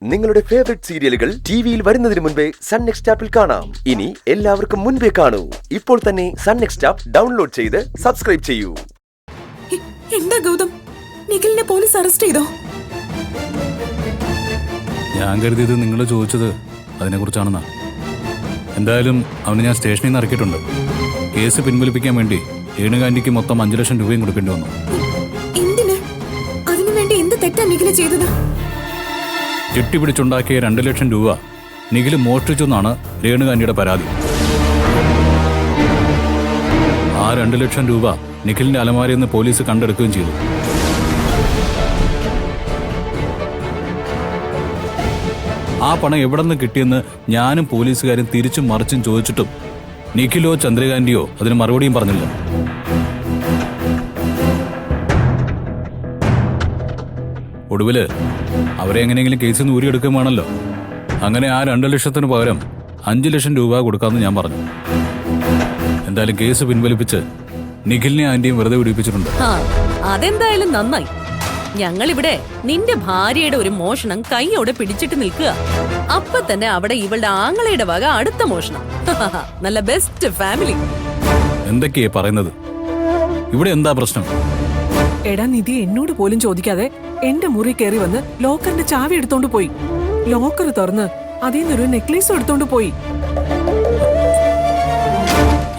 നിങ്ങളുടെ ഫേവറേറ്റ് സീരിയലുകൾ ടിവിയിൽ വരുന്നതിന് മുൻപേ സൺ നെക്സ്റ്റ് ആപ്പിൽ കാണാം. ഇനി എല്ലാവർക്കും മുൻപേ കാണൂ. ഇപ്പോൾ തന്നെ സൺ നെക്സ്റ്റ് ആപ്പ് ഡൗൺലോഡ് ചെയ്ത് സബ്സ്ക്രൈബ് ചെയ്യൂ. എന്താ ഗൗതം, നിഖിലിനെ പോലീസ് അറസ്റ്റ് ചെയ്തോ? ഞാൻ കരുതിയത് നിങ്ങൾ ചോദിച്ചത് അതിനെക്കുറിച്ചാണെന്നാ. എന്തായാലും അവന് ഞാൻ സ്റ്റേഷനിൽ നിന്ന് ഇറക്കിയിട്ടുണ്ട്. കേസ് പിൻവലിപ്പിക്കാൻ വേണ്ടി രേണുകാന്റിക്ക് മൊത്തം 5 ലക്ഷം രൂപയും കൊടുക്കേണ്ടി വന്നു. എന്തിന്? അതിനുവേണ്ടി എന്ത് തെറ്റാ നിഖില് ചെയ്തത്? കെട്ടിപ്പിടിച്ചുണ്ടാക്കിയ 2 ലക്ഷം രൂപ നിഖില് മോഷ്ടിച്ചെന്നാണ് രേണുകാന്റിയുടെ പരാതി. ആ 2 ലക്ഷം രൂപ നിഖിലിന്റെ അലമാരയിൽ നിന്ന് പോലീസ് കണ്ടെടുക്കുകയും ചെയ്തു. ആ പണം എവിടെ നിന്ന് കിട്ടിയെന്ന് ഞാനും പോലീസുകാരും തിരിച്ചും മറിച്ചും ചോദിച്ചിട്ടും നിഖിലോ ചന്ദ്രകാന്റിയോ അതിന് മറുപടിയും പറഞ്ഞില്ല. ഒടുവില് അവരെ എങ്ങനെയെങ്കിലും കേസിൽ നിന്ന് ഊരിയെടുക്കുകയും വേണമല്ലോ. അങ്ങനെ ആ 2 ലക്ഷത്തിന് പകരം 5 ലക്ഷം രൂപ കൊടുക്കാമെന്ന് ഞാൻ പറഞ്ഞു. എന്തായാലും കേസ് പിൻവലിപ്പിച്ച് നിഖിലിനെ ആന്റിയും വെറുതെ വിടിപ്പിച്ചിട്ടുണ്ട്. അതെന്തായാലും നന്നായി. ഞങ്ങളിവിടെ നിന്റെ ഭാര്യയുടെ ഒരു മോഷണം കൈയോടെ പിടിച്ചിട്ട് നിൽക്കുക. അപ്പൊ തന്നെ അവിടെ ഇവളുടെ ആങ്ങളയുടെ വക അടുത്ത മോഷണം. നല്ല ബെസ്റ്റ് ഫാമിലി. എന്തൊക്കെയാ പറയുന്നത്? ഇവിടെ എന്താ പ്രശ്നം? എടാ നിധി എന്നോട് പോലും ചോദിക്കാതെ എന്റെ മുറി കയറി വന്ന് ലോക്കറിന്റെ ചാവി എടുത്തോണ്ട് പോയി. ലോക്കർ തുറന്ന് അതിൽ നിന്നൊരു നെക്ലേസ് എടുത്തോണ്ട് പോയി.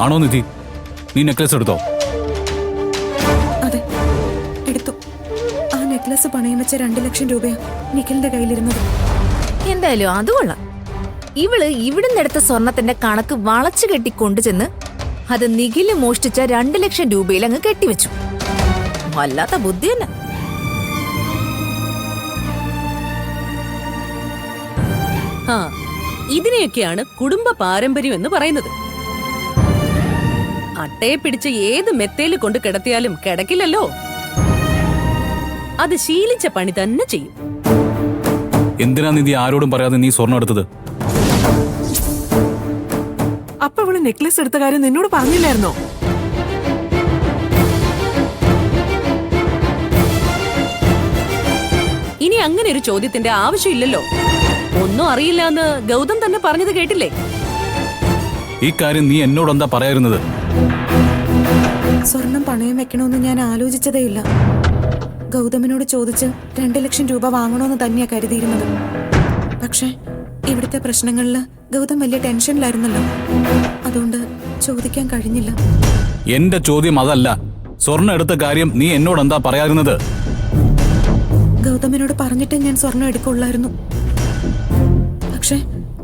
ആണോ നിധി? നീ നെക്ലേസ് എടുത്തോ? അതെ, എടുത്തു. ആ നെക്ലേസ് പണയം വെച്ച 2 ലക്ഷം രൂപയാ നിഖിലിന്റെ കയ്യിലിരുന്നത്. എന്തായാലും അത് കൊള്ളാം. ഇവള് ഇവിടുന്ന് എടുത്ത സ്വർണത്തിന്റെ കണക്ക് വളച്ചു കെട്ടി കൊണ്ടുചെന്ന് അത് നിഖില് മോഷ്ടിച്ച 2 ലക്ഷം രൂപയിൽ അങ്ങ് കെട്ടിവെച്ചു. വല്ലാത്ത ബുദ്ധി തന്നെ. ഇതിനെയൊക്കെയാണ് കുടുംബ പാരമ്പര്യം എന്ന് പറയുന്നത്. അട്ടയെ പിടിച്ച് ഏത് മെത്തേല് കൊണ്ട് കിടത്തിയാലും കിടക്കില്ലല്ലോ. അത് ശീലിച്ച പണി തന്നെ ചെയ്യും. എന്തിനാ നിധി ആരോടും പറയാതെ നീ സ്വർണം എടുത്തത്? അപ്പൊ അവള് നെക്ലേസ് എടുത്ത കാര്യം നിന്നോട് പറഞ്ഞില്ലായിരുന്നോ? ഇനി അങ്ങനെ ഒരു ചോദ്യത്തിന്റെ ആവശ്യമില്ലല്ലോ. ഒന്നും അറിയില്ല എന്ന് ഗൗതം തന്നെ പറഞ്ഞത് കേട്ടില്ലേ? ഈ കാര്യം നീ എന്നോടെന്താ പറയാറുന്നത്? സ്വർണം പണയം വെക്കണമെന്ന് ഞാൻ ആലോചിച്ചതേയില്ല. ഗൗതമിനോട് ചോദിച്ച് 2 ലക്ഷം രൂപ വാങ്ങണമെന്ന് തന്നെയാ കരുതിയിരുന്നത്. പക്ഷെ ഇവിടുത്തെ പ്രശ്നങ്ങളില് ഗൗതം വലിയ ടെൻഷനിലായിരുന്നല്ലോ. അതുകൊണ്ട് ചോദിക്കാൻ കഴിഞ്ഞില്ല. എന്റെ ചോദ്യം അതല്ല. സ്വർണം എടുത്ത കാര്യം നീ എന്നോടെന്താ പറയാറുന്നത്? ഗൗതമിനോട് പറഞ്ഞിട്ടേ ഞാൻ സ്വർണം എടുക്കുള്ളായിരുന്നു. പക്ഷെ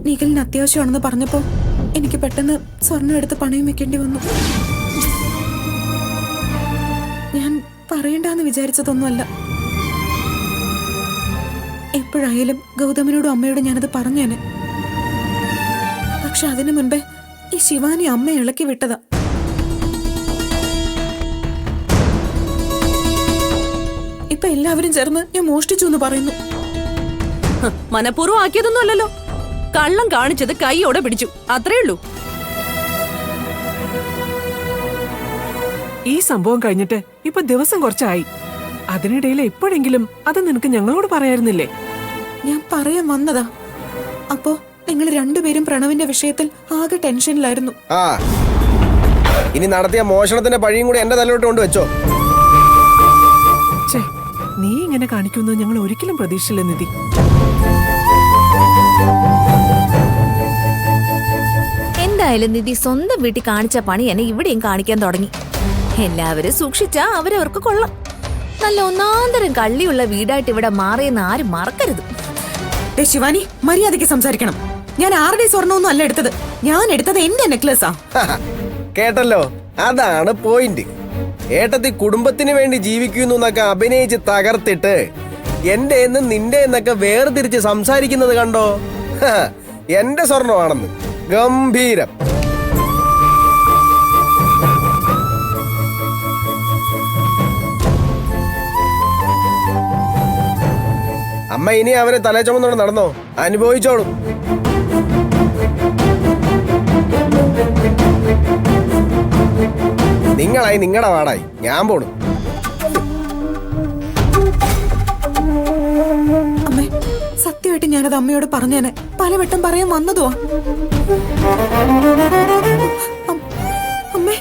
നിഖിലിന് അത്യാവശ്യമാണെന്ന് പറഞ്ഞപ്പോ എനിക്ക് പെട്ടെന്ന് സ്വർണം എടുത്ത് പണയം വെക്കേണ്ടി വന്നു. ഞാൻ പറയണ്ടെന്ന് വിചാരിച്ചതൊന്നുമല്ല. എപ്പോഴായാലും ഗൗതമിനോടും അമ്മയോടും ഞാനത് പറഞ്ഞേനെ. പക്ഷെ അതിനു മുൻപേ ഈ ശിവാനി അമ്മ ഇളക്കി വിട്ടതാ. ഇപ്പൊ എല്ലാവരും ചേർന്ന് ഞാൻ മോഷ്ടിച്ചു എന്ന് പറയുന്നു. മനഃപൂർവ്വം ആക്കിയതൊന്നും അല്ലല്ലോ. കള്ളം കാണിച്ചത് കൈയോടെ പിടിച്ചു, അത്രേ ഉള്ളൂ. ഈ സംഭവം കഴിഞ്ഞിട്ട് ഇപ്പൊ ദിവസം കുറച്ചായി. അതിനിടയിൽ എപ്പോഴെങ്കിലും അത് നിനക്ക് ഞങ്ങളോട് പറയായിരുന്നില്ലേ? ഞാൻ പറയാൻ വന്നതാ. അപ്പോ നിങ്ങൾ രണ്ടുപേരും പ്രണവിന്റെ വിഷയത്തിൽ ആകെ ടെൻഷനിലായിരുന്നു. ഇനി നടത്തിയ മോഷണത്തിന്റെ പഴിയും കൂടി എന്റെ തലയോട്ട് കൊണ്ട് വെച്ചോ? നീ ഇങ്ങനെ കാണിക്കുന്നത് ഞങ്ങൾ ഒരിക്കലും പ്രതീക്ഷിച്ചില്ല നിധി. എന്തായാലും നിധി സ്വന്തം വീട്ടിൽ കാണിച്ച പണി എന്നെ ഇവിടെയും കാണിക്കാൻ തുടങ്ങി. എല്ലാവരും സൂക്ഷിച്ചാ അവരവർക്ക് കൊള്ളാം. നല്ല ഒന്നാന്തരം കള്ളിയുള്ള വീടായിട്ട് ഇവിടെ മാറിയെന്ന് ആരും മറക്കരുത്. ശിവാനി, മര്യാദയ്ക്ക് സംസാരിക്കണം. ഞാൻ ആരുടെ സ്വർണ്ണമൊന്നും അല്ല എടുത്തത്. ഞാൻ എടുത്തത് എന്റെ നെക്ലസാ. കേട്ടല്ലോ, അതാണ് പോയിന്റ്. ഏട്ടത്തി കുടുംബത്തിന് വേണ്ടി ജീവിക്കുന്നു എന്നൊക്കെ അഭിനയിച്ച് തകർത്തിട്ട് എന്റെ എന്നും നിന്റെ എന്നൊക്കെ വേർതിരിച്ച് സംസാരിക്കുന്നത് കണ്ടോ? എന്റെ സ്വർണമാണെന്ന് ഗംഭീരം. അമ്മ ഇനി അവരെ തലേ ചുമന്നോട് നടന്നോ, അനുഭവിച്ചോളും. നിങ്ങളായി നിങ്ങളുടെ വാടായി, ഞാൻ പോണു. അമ്മേ, സത്യം സത്യമായിട്ട് ഞാനത് അമ്മയോട് പറഞ്ഞേനെ. പലവട്ടം പറയാൻ വന്നതുവാ. അമ്മേ